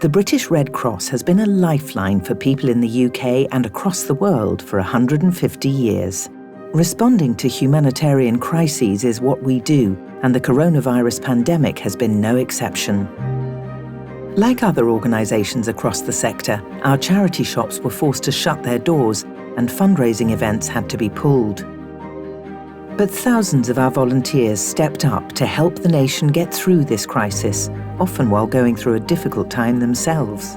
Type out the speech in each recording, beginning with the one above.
The British Red Cross has been a lifeline for people in the UK and across the world for 150 years. Responding to humanitarian crises is what we do, and the coronavirus pandemic has been no exception. Like other organisations across the sector, our charity shops were forced to shut their doors and fundraising events had to be pulled. But thousands of our volunteers stepped up to help the nation get through this crisis, often while going through a difficult time themselves.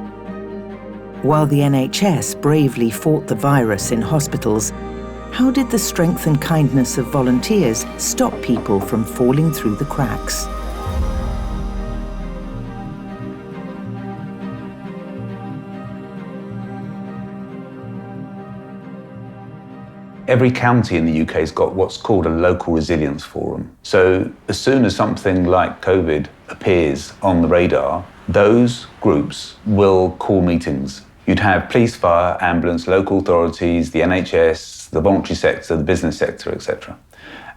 While the NHS bravely fought the virus in hospitals, how did the strength and kindness of volunteers stop people from falling through the cracks? Every county in the UK has got what's called a local resilience forum. So as soon as something like COVID appears on the radar, those groups will call meetings. You'd have police, fire, ambulance, local authorities, the NHS, the voluntary sector, the business sector, etc.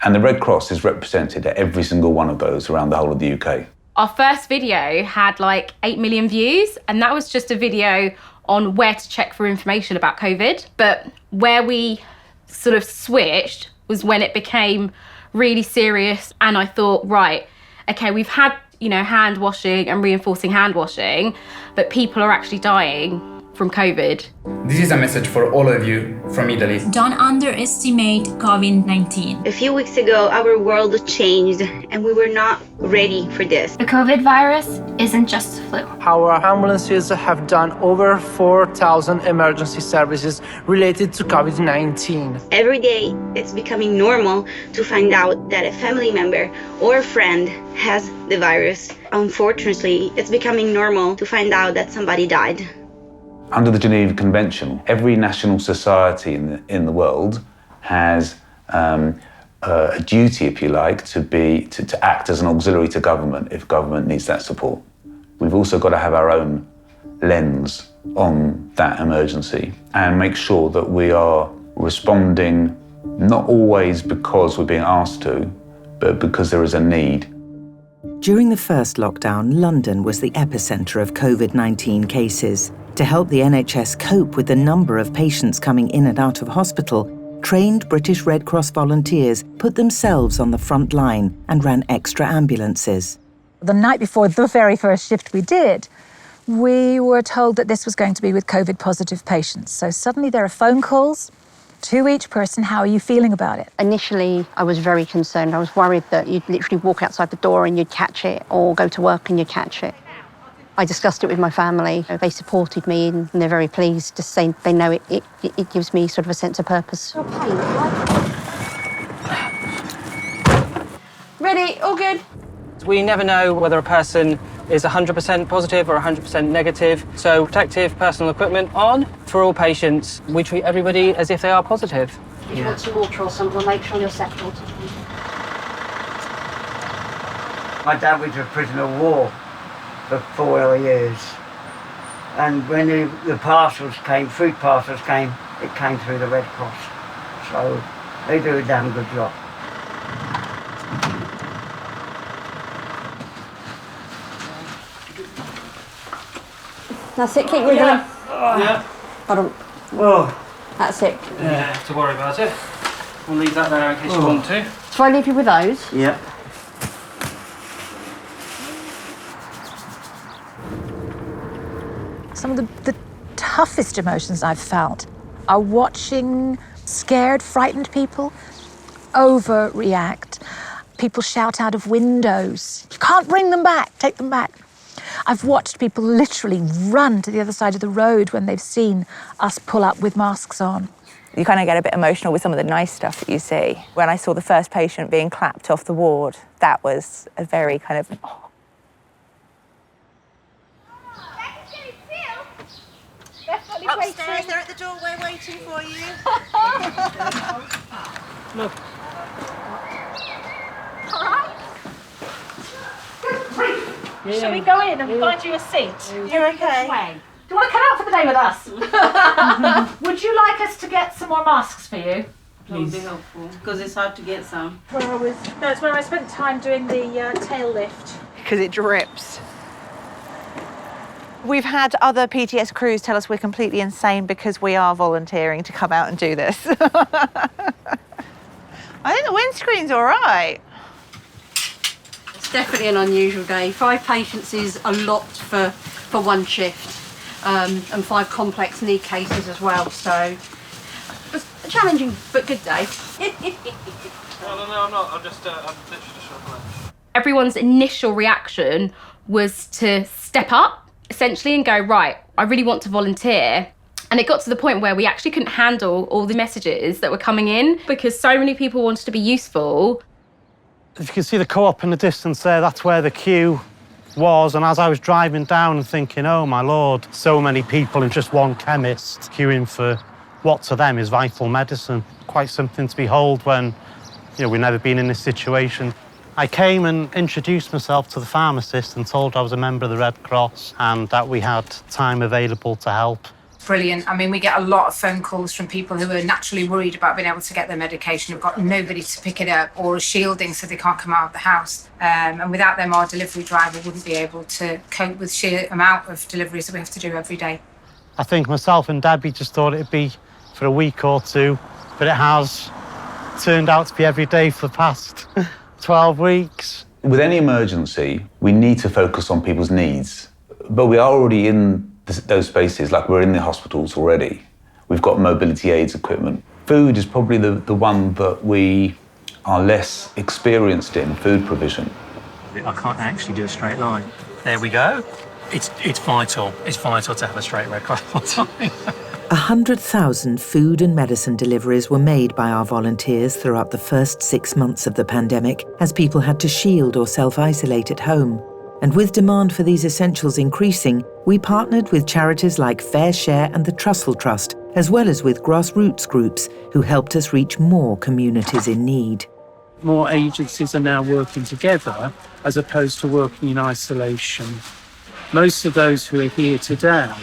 And the Red Cross is represented at every single one of those around the whole of the UK. Our first video had like 8 million views, and that was just a video on where to check for information about COVID. But where we sort of switched was when it became really serious, and I thought, right, okay, we've had, hand washing and reinforcing hand washing, but people are actually dying from COVID. This is a message for all of you from Italy. Don't underestimate COVID-19. A few weeks ago, our world changed and we were not ready for this. The COVID virus isn't just the flu. Our ambulances have done over 4,000 emergency services related to COVID-19. Every day, it's becoming normal to find out that a family member or a friend has the virus. Unfortunately, it's becoming normal to find out that somebody died. Under the Geneva Convention, every national society in the world has a duty, if you like, to act as an auxiliary to government if government needs that support. We've also got to have our own lens on that emergency and make sure that we are responding not always because we're being asked to, but because there is a need. During the first lockdown, London was the epicentre of COVID-19 cases. To help the NHS cope with the number of patients coming in and out of hospital, trained British Red Cross volunteers put themselves on the front line and ran extra ambulances. The night before the very first shift we did, we were told that this was going to be with COVID-positive patients. So suddenly there are phone calls to each person. How are you feeling about it? Initially, I was very concerned. I was worried that you'd literally walk outside the door and you'd catch it, or go to work and you'd catch it. I discussed it with my family. They supported me and they're very pleased to say they know it gives me sort of a sense of purpose. Ready? All good? We never know whether a person is 100% positive or 100% negative, so protective personal equipment on for all patients. We treat everybody as if they are positive. If you want some water or something, we'll make sure you're settled. My dad was a prisoner of war for 4 years. And when the parcels came, food parcels came, it came through the Red Cross. So they do a damn good job. That's it, keep wriggling. Yeah. That's it. You don't have to worry about it. We'll leave that there in case you want to. So I leave you with those? Yeah. Some of the toughest emotions I've felt are watching scared, frightened people overreact. People shout out of windows, "You can't bring them back, take them back." I've watched people literally run to the other side of the road when they've seen us pull up with masks on. You kind of get a bit emotional with some of the nice stuff that you see. When I saw the first patient being clapped off the ward, that was a very kind of, Upstairs, they're at the doorway waiting for you. Look. All right. Yeah. Shall we go in and find you a seat? You're okay. Do you want to come out for the day with us? Would you like us to get some more masks for you? That would be helpful, because it's hard to get some. No, it's where I spent time doing the tail lift. because it drips. We've had other PTS crews tell us we're completely insane because we are volunteering to come out and do this. I think the windscreen's all right. It's definitely an unusual day. 5 patients is a lot for one shift, and 5 complex need cases as well, so it was a challenging but good day. No, I'm not. I'm literally just showing lunch. Everyone's initial reaction was to step up, essentially, and go, right, I really want to volunteer. And it got to the point where we actually couldn't handle all the messages that were coming in because so many people wanted to be useful. If you can see the co-op in the distance there, that's where the queue was. And as I was driving down and thinking, oh my Lord, so many people and just one chemist queuing for what to them is vital medicine. Quite something to behold when, we've never been in this situation. I came and introduced myself to the pharmacist and told I was a member of the Red Cross and that we had time available to help. Brilliant. I mean, we get a lot of phone calls from people who are naturally worried about being able to get their medication, who've got nobody to pick it up or shielding so they can't come out of the house. And without them, our delivery driver wouldn't be able to cope with sheer amount of deliveries that we have to do every day. I think myself and Debbie just thought it'd be for a week or 2, but it has turned out to be every day for the past 12 weeks. With any emergency, we need to focus on people's needs, but we are already in those spaces, like we're in the hospitals already. We've got mobility aids equipment. Food is probably the one that we are less experienced in, food provision. I can't actually do a straight line. There we go. It's vital. It's vital to have a straight record. 100,000 food and medicine deliveries were made by our volunteers throughout the first 6 months of the pandemic as people had to shield or self-isolate at home. And with demand for these essentials increasing, we partnered with charities like Fair Share and the Trussell Trust, as well as with grassroots groups who helped us reach more communities in need. More agencies are now working together as opposed to working in isolation. Most of those who are here today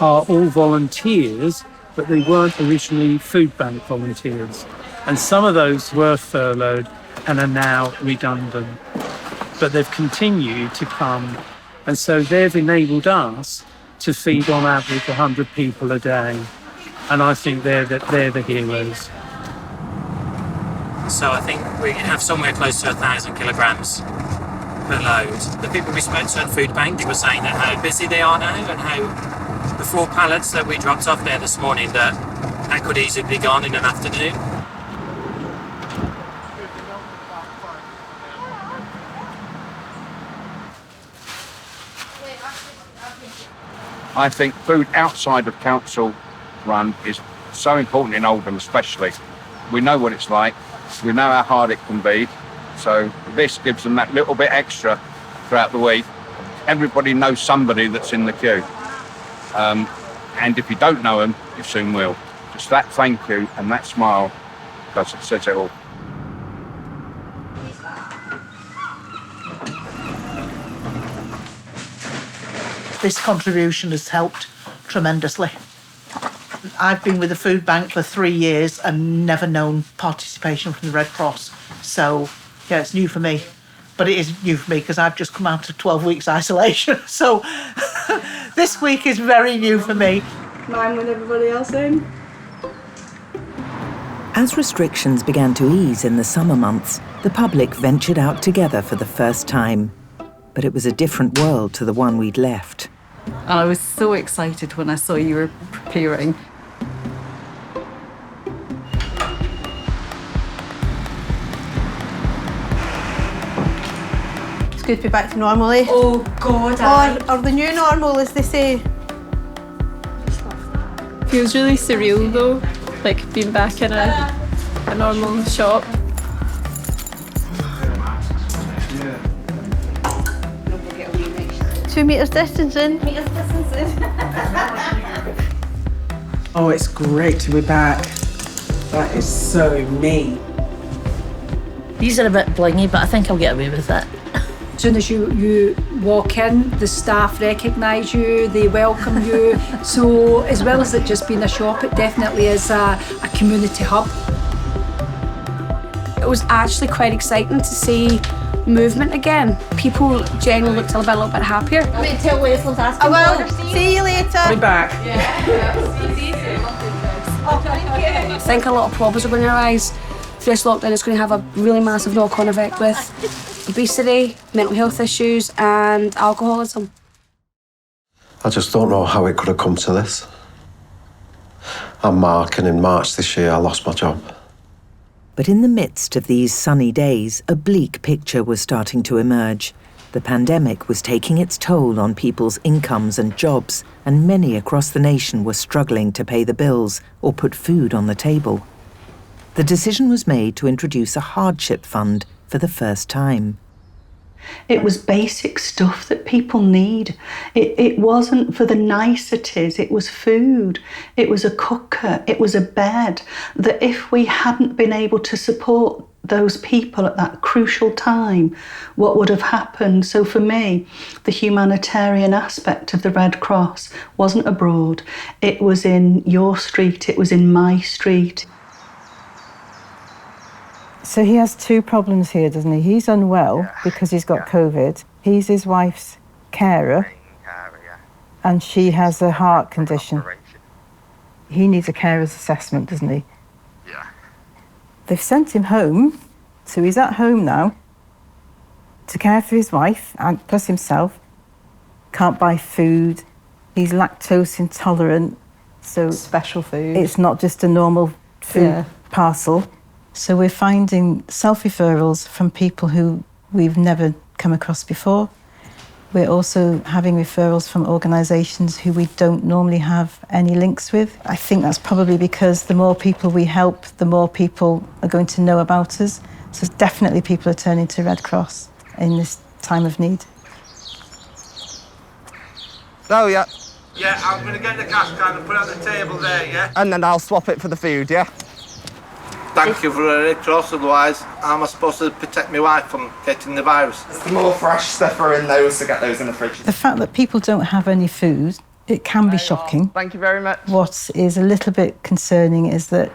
are all volunteers, but they weren't originally food bank volunteers. And some of those were furloughed and are now redundant. But they've continued to come, and so they've enabled us to feed on average 100 people a day. And I think they're the heroes. So I think we have somewhere close to 1,000 kilograms per load. The people we spoke to at Food Bank were saying that how busy they are now and how the 4 pallets that we dropped off there this morning, that could easily be gone in an afternoon. I think food outside of council run is so important in Oldham especially. We know what it's like, we know how hard it can be, so this gives them that little bit extra throughout the week. Everybody knows somebody that's in the queue, and if you don't know them, you soon will. Just that thank you and that smile says it all. This contribution has helped tremendously. I've been with the food bank for 3 years and never known participation from the Red Cross. So, yeah, it's new for me. But it is new for me because I've just come out of 12 weeks isolation. So this week is very new for me. Mine with everybody else in. As restrictions began to ease in the summer months, the public ventured out together for the first time. But it was a different world to the one we'd left. And I was so excited when I saw you were preparing. It's good to be back to normal, eh? Oh, God. Or the new normal, as they say. Feels really surreal, though, like being back in a normal shop. Two metres distancing. Oh, it's great to be back. That is so me. These are a bit blingy, but I think I'll get away with it. As soon as you walk in, the staff recognise you, they welcome you. So as well as it just being a shop, it definitely is a community hub. It was actually quite exciting to see movement again. People generally looked a little bit happier. See you later. Be back. I think a lot of problems are going to arise. This lockdown is going to have a really massive knock-on effect with obesity, mental health issues and alcoholism. I just don't know how it could have come to this. I'm Mark, and in March this year I lost my job. But in the midst of these sunny days, a bleak picture was starting to emerge. The pandemic was taking its toll on people's incomes and jobs, and many across the nation were struggling to pay the bills or put food on the table. The decision was made to introduce a Hardship Fund for the first time. It was basic stuff that people need. It wasn't for the niceties, it was food, it was a cooker, it was a bed, that if we hadn't been able to support those people at that crucial time, what would have happened? So for me, the humanitarian aspect of the Red Cross wasn't abroad. It was in your street, it was in my street. So he has two problems here, doesn't he? He's unwell because he's got COVID. He's his wife's carer, and she has a heart condition. He needs a carer's assessment, doesn't he? Yeah. They've sent him home, so he's at home now to care for his wife and plus himself. Can't buy food. He's lactose intolerant, so special food. It's not just a normal food parcel. So we're finding self-referrals from people who we've never come across before. We're also having referrals from organisations who we don't normally have any links with. I think that's probably because the more people we help, the more people are going to know about us. So definitely people are turning to Red Cross in this time of need. Oh, yeah. Yeah, I'm going to get the cash card and put it on the table there, yeah? And then I'll swap it for the food, yeah? Thank you for the Red Cross, otherwise how am I supposed to protect my wife from getting the virus? The more fresh stuff are in those to get those in the fridge. The fact that people don't have any food, it can be shocking. Thank you very much. What is a little bit concerning is that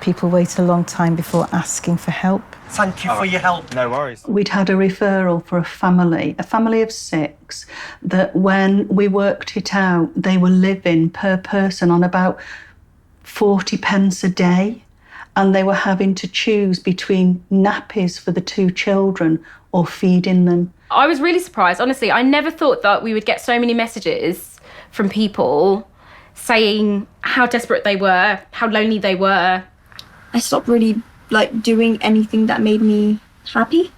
people wait a long time before asking for help. Thank you for your help. No worries. We'd had a referral for a family of 6, that when we worked it out, they were living per person on about 40 pence a day. And they were having to choose between nappies for the 2 children or feeding them. I was really surprised. Honestly, I never thought that we would get so many messages from people saying how desperate they were, how lonely they were. I stopped really doing anything that made me happy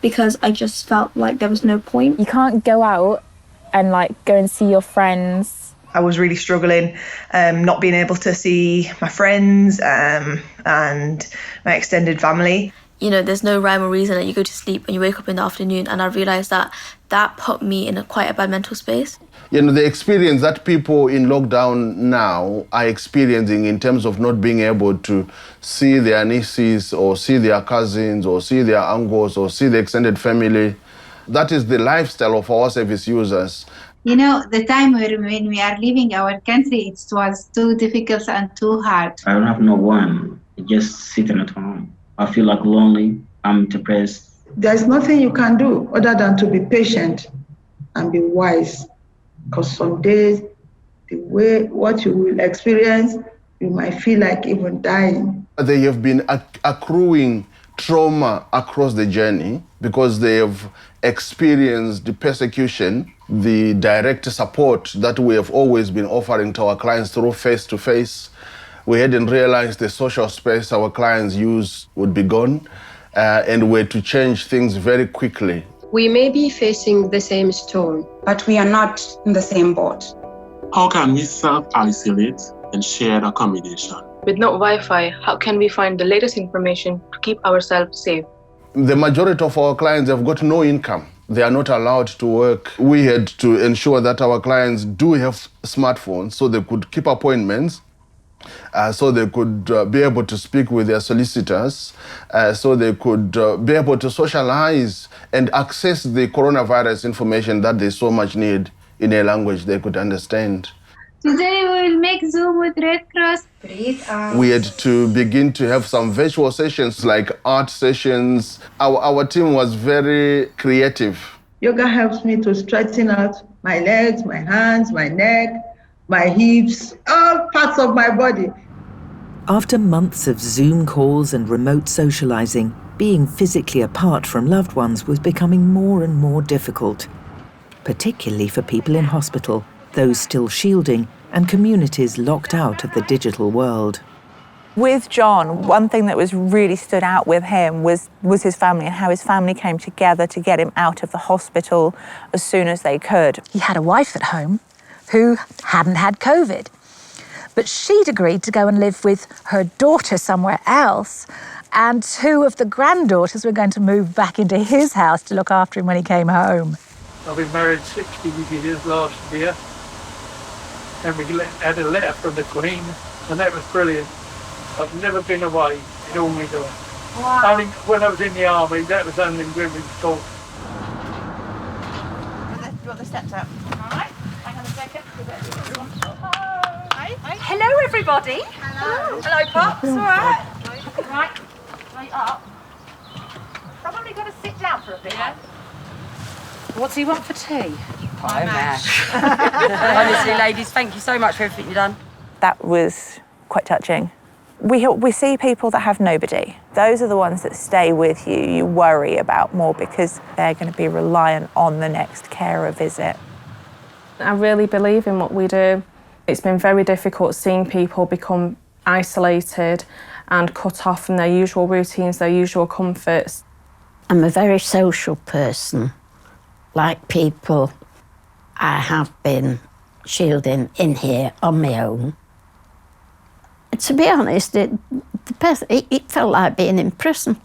because I just felt like there was no point. You can't go out and go and see your friends. I was really struggling, not being able to see my friends and my extended family. You know, there's no rhyme or reason that you go to sleep and you wake up in the afternoon, and I realised that put me in quite a bad mental space. You know, the experience that people in lockdown now are experiencing in terms of not being able to see their nieces or see their cousins or see their uncles or see the extended family, that is the lifestyle of our service users. You know, the time when we are leaving our country, it was too difficult and too hard. I don't have no one, just sitting at home. I feel lonely, I'm depressed. There's nothing you can do other than to be patient and be wise. Because some days, what you will experience, you might feel like even dying. They have been accruing trauma across the journey because they have experienced the persecution, the direct support that we have always been offering to our clients through face-to-face. We hadn't realized the social space our clients use would be gone, and we had to change things very quickly. We may be facing the same storm, but we are not in the same boat. How can we self-isolate and share accommodation? With no Wi-Fi, how can we find the latest information to keep ourselves safe? The majority of our clients have got no income. They are not allowed to work. We had to ensure that our clients do have smartphones so they could keep appointments, so they could be able to speak with their solicitors, so they could be able to socialize and access the coronavirus information that they so much need in a language they could understand. Today we will make Zoom with Red Cross. Breathe out. We had to begin to have some virtual sessions like art sessions. Our team was very creative. Yoga helps me to straighten out my legs, my hands, my neck, my hips, all parts of my body. After months of Zoom calls and remote socialising, being physically apart from loved ones was becoming more and more difficult, particularly for people in hospital, those still shielding, and communities locked out of the digital world. With John, one thing that was really stood out with him was his family and how his family came together to get him out of the hospital as soon as they could. He had a wife at home who hadn't had COVID, but she'd agreed to go and live with her daughter somewhere else, and 2 of the granddaughters were going to move back into his house to look after him when he came home. I've been married 60 years last year, and we had a letter from the Queen, and that was brilliant. I've never been away in all my life. Wow. Only when I was in the army, that was only when we talked. Do you want the steps up? All right, hang on a second. Hello, everybody. Hello. Hello, Pops. All right. Right up. Probably going to sit down for a bit. Yeah. What do you want for tea? Pie mash. Honestly, ladies, thank you so much for everything you've done. That was quite touching. We see people that have nobody. Those are the ones that stay with you, you worry about more because they're going to be reliant on the next carer visit. I really believe in what we do. It's been very difficult seeing people become isolated and cut off from their usual routines, their usual comforts. I'm a very social person. Like people, I have been shielding in here on my own. To be honest, it felt like being in prison.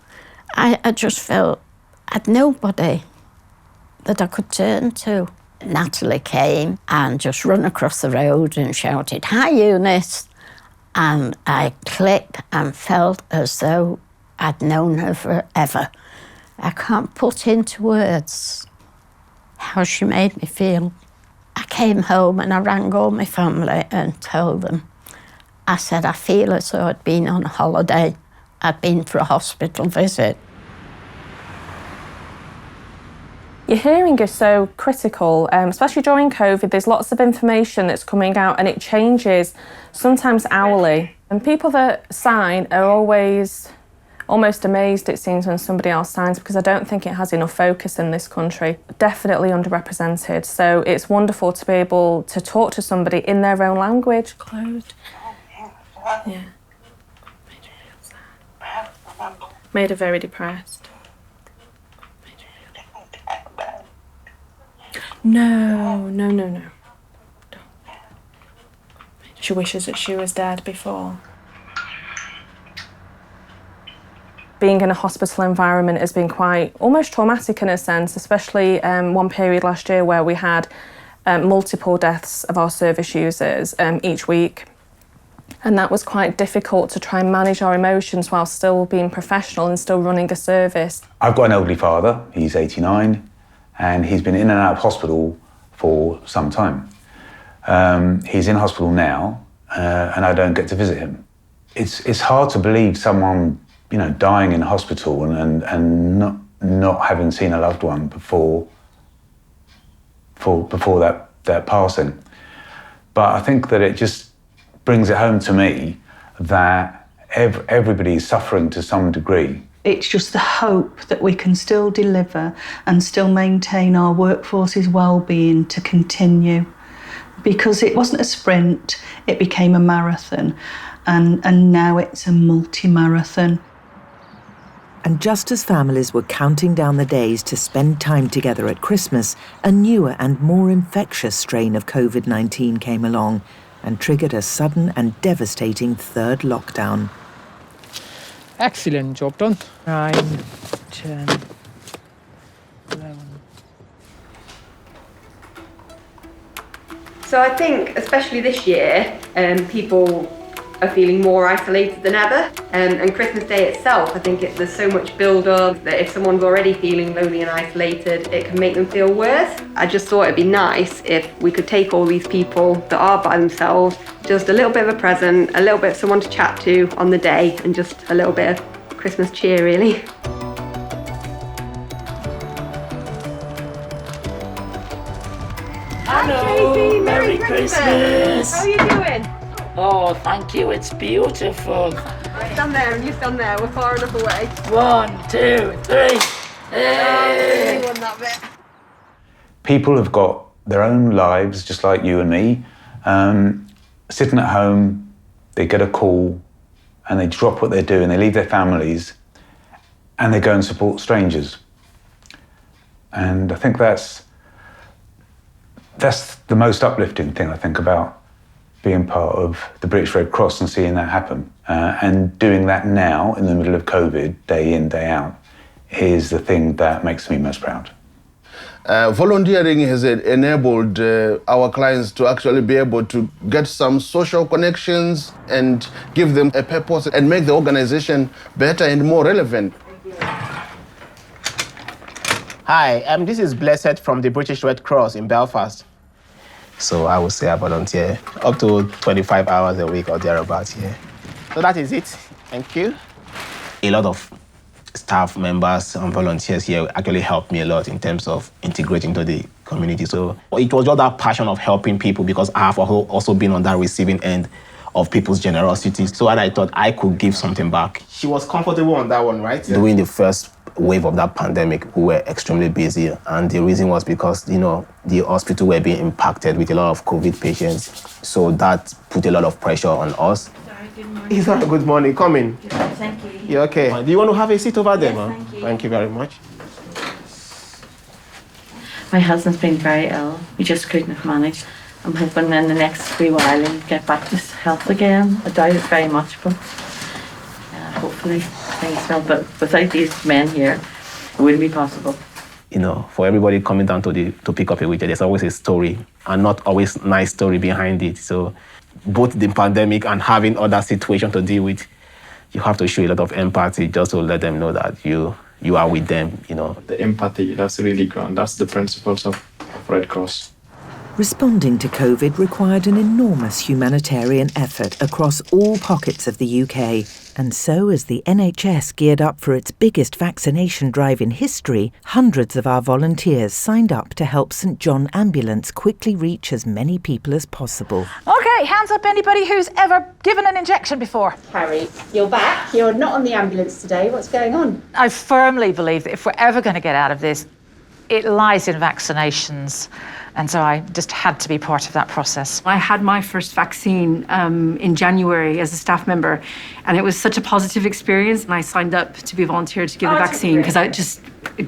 I just felt I had nobody that I could turn to. Natalie came and just ran across the road and shouted, "Hi, Eunice." And I clicked and felt as though I'd known her forever. I can't put into words how she made me feel. I came home and I rang all my family and told them. I said, I feel as though I'd been on holiday. I'd been for a hospital visit. Your hearing is so critical, especially during COVID. There's lots of information that's coming out and it changes, sometimes hourly. And people that sign are always almost amazed, it seems, when somebody else signs, because I don't think it has enough focus in this country. Definitely underrepresented. So it's wonderful to be able to talk to somebody in their own language. Closed. Yeah. Made her very depressed. No. She wishes that she was dead before. Being in a hospital environment has been quite almost traumatic in a sense, especially one period last year where we had multiple deaths of our service users each week. And that was quite difficult to try and manage our emotions while still being professional and still running a service. I've got an elderly father, he's 89, and he's been in and out of hospital for some time. He's in hospital now, and I don't get to visit him. It's hard to believe someone, dying in hospital and not having seen a loved one before that passing. But I think that it just brings it home to me that everybody is suffering to some degree. It's just the hope that we can still deliver and still maintain our workforce's well-being to continue. Because it wasn't a sprint, it became a marathon, and now it's a multi-marathon. And just as families were counting down the days to spend time together at Christmas, a newer and more infectious strain of COVID-19 came along and triggered a sudden and devastating third lockdown. Excellent, job done. 9, 10, 11. So I think, especially this year, people are feeling more isolated than ever. And Christmas Day itself, I think there's so much build-up that if someone's already feeling lonely and isolated, it can make them feel worse. I just thought it'd be nice if we could take all these people that are by themselves, just a little bit of a present, a little bit of someone to chat to on the day, and just a little bit of Christmas cheer, really. Hello, Merry Christmas. How are you doing? Oh, thank you, it's beautiful. Stand there and you stand there, we're far enough away. 1, 2, 3. Hey. You won that bit. People have got their own lives, just like you and me. Sitting at home, they get a call and they drop what they're doing, they leave their families and they go and support strangers. And I think that's the most uplifting thing, I think, about being part of the British Red Cross and seeing that happen. And doing that now, in the middle of COVID, day in, day out, is the thing that makes me most proud. Volunteering has enabled our clients to actually be able to get some social connections and give them a purpose and make the organization better and more relevant. Hi, this is Blessed from the British Red Cross in Belfast. So I would say I volunteer up to 25 hours a week or thereabouts here. So that is it. Thank you. A lot of staff members and volunteers here actually helped me a lot in terms of integrating into the community. So it was just that passion of helping people, because I have also been on that receiving end of people's generosity. So I thought I could give something back. She was comfortable on that one, right? Yeah. During the first wave of that pandemic, we were extremely busy. And the reason was because, the hospital were being impacted with a lot of COVID patients. So that put a lot of pressure on us. Is that a good morning? Come in. Yeah, thank you. You okay? Do you want to have a seat over there, Yes, ma'am? thank you. Thank you very much. My husband's been very ill. We just couldn't have managed. I'm hoping in the next wee while he'll get back to health again. I doubt it very much, but hopefully things will. But without these men here, it wouldn't be possible. For everybody coming down to pick up a wheelchair, there's always a story, and not always a nice story behind it. So both the pandemic and having other situations to deal with, you have to show a lot of empathy just to let them know that you are with them, The empathy, that's really grand. That's the principles of Red Cross. Responding to COVID required an enormous humanitarian effort across all pockets of the UK. And so, as the NHS geared up for its biggest vaccination drive in history, hundreds of our volunteers signed up to help St John Ambulance quickly reach as many people as possible. OK, hands up anybody who's ever given an injection before. Carrie, you're back. You're not on the ambulance today. What's going on? I firmly believe that if we're ever going to get out of this, it lies in vaccinations. And so I just had to be part of that process. I had my first vaccine in January as a staff member, and it was such a positive experience. And I signed up to be a volunteer to give the vaccine because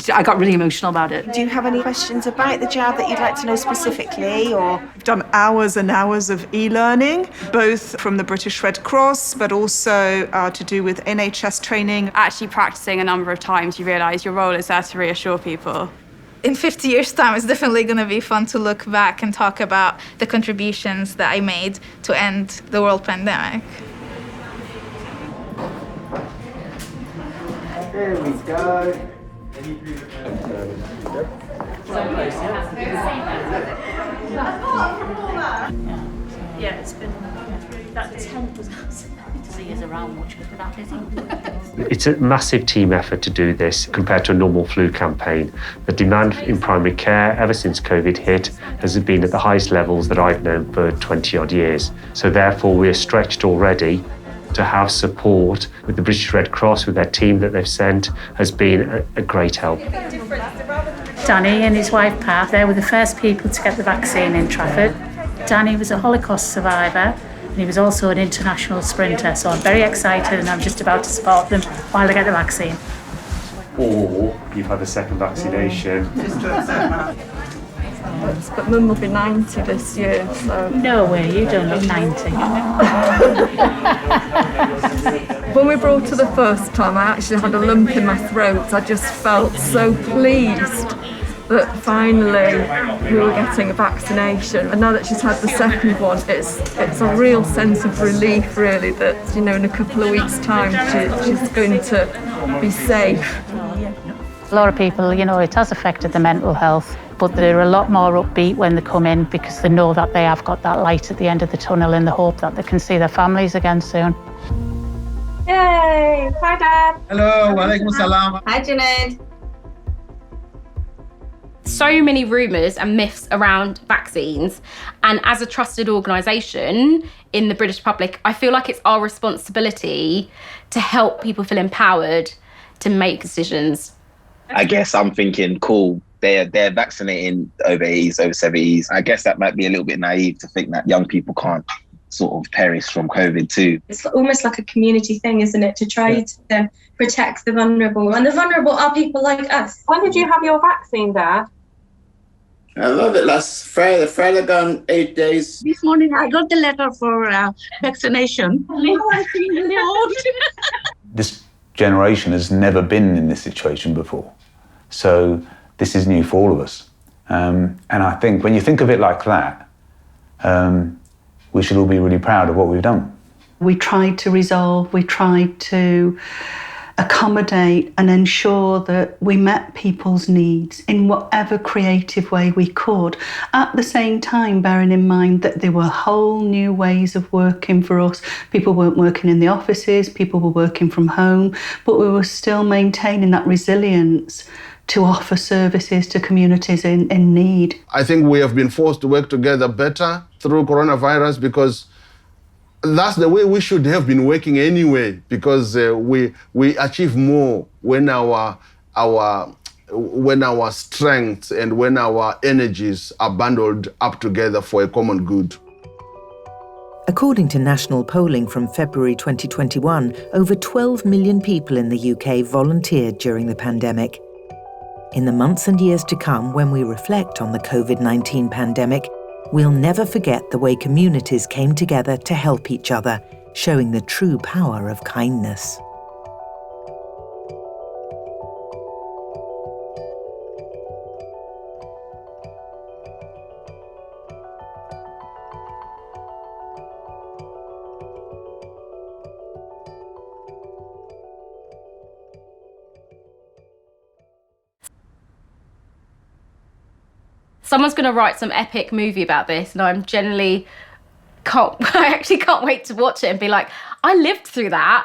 I got really emotional about it. Do you have any questions about the jab that you'd like to know specifically, or? I've done hours and hours of e-learning, both from the British Red Cross, but also to do with NHS training. Actually practicing a number of times, you realise your role is there to reassure people. In 50 years' time, it's definitely going to be fun to look back and talk about the contributions that I made to end the world pandemic. There we go. Yeah, it's been that tent was to see us around much because we're that busy. It's a massive team effort to do this compared to a normal flu campaign. The demand in primary care ever since COVID hit has been at the highest levels that I've known for 20 odd years. So therefore we're stretched already. To have support with the British Red Cross, with their team that they've sent, has been a great help. Danny and his wife Pat, they were the first people to get the vaccine in Trafford. Danny was a Holocaust survivor, and he was also an international sprinter, so I'm very excited and I'm just about to support them while they get the vaccine. Or you've had a second vaccination. But Mum will be 90 this year, so... No way, you don't look 90. When we brought her the first time, I actually had a lump in my throat. I just felt so pleased that finally we were getting a vaccination. And now that she's had the second one, it's a real sense of relief, really, that, you know, in a couple of weeks' time she's going to be safe. A lot of people, you know, it has affected their mental health, but they're a lot more upbeat when they come in because they know that they have got that light at the end of the tunnel in the hope that they can see their families again soon. Yay! Hi, Dad. Hello, walaikum salam. Hi, Junaid. So many rumours and myths around vaccines, and as a trusted organisation in the British public, I feel like it's our responsibility to help people feel empowered to make decisions. I guess I'm thinking, cool, they're vaccinating over 80s, over 70s. I guess that might be a little bit naive to think that young people can't sort of perish from COVID too. It's almost like a community thing, isn't it, to try to protect the vulnerable. And the vulnerable are people like us. When did you have your vaccine, Dad? I love it. Last Friday. Friday gone 8 days. This morning I got the letter for vaccination. This generation has never been in this situation before. So this is new for all of us. And I think when you think of it like that, we should all be really proud of what we've done. We tried to resolve, we tried to accommodate and ensure that we met people's needs in whatever creative way we could. At the same time, bearing in mind that there were whole new ways of working for us. People weren't working in the offices, people were working from home, but we were still maintaining that resilience to offer services to communities in need. I think we have been forced to work together better through coronavirus because that's the way we should have been working anyway, because we achieve more when our strengths and when our energies are bundled up together for a common good. According to national polling from February 2021, over 12 million people in the UK volunteered during the pandemic. In the months and years to come, when we reflect on the COVID-19 pandemic, we'll never forget the way communities came together to help each other, showing the true power of kindness. Someone's going to write some epic movie about this, and I actually can't wait to watch it and be like, I lived through that.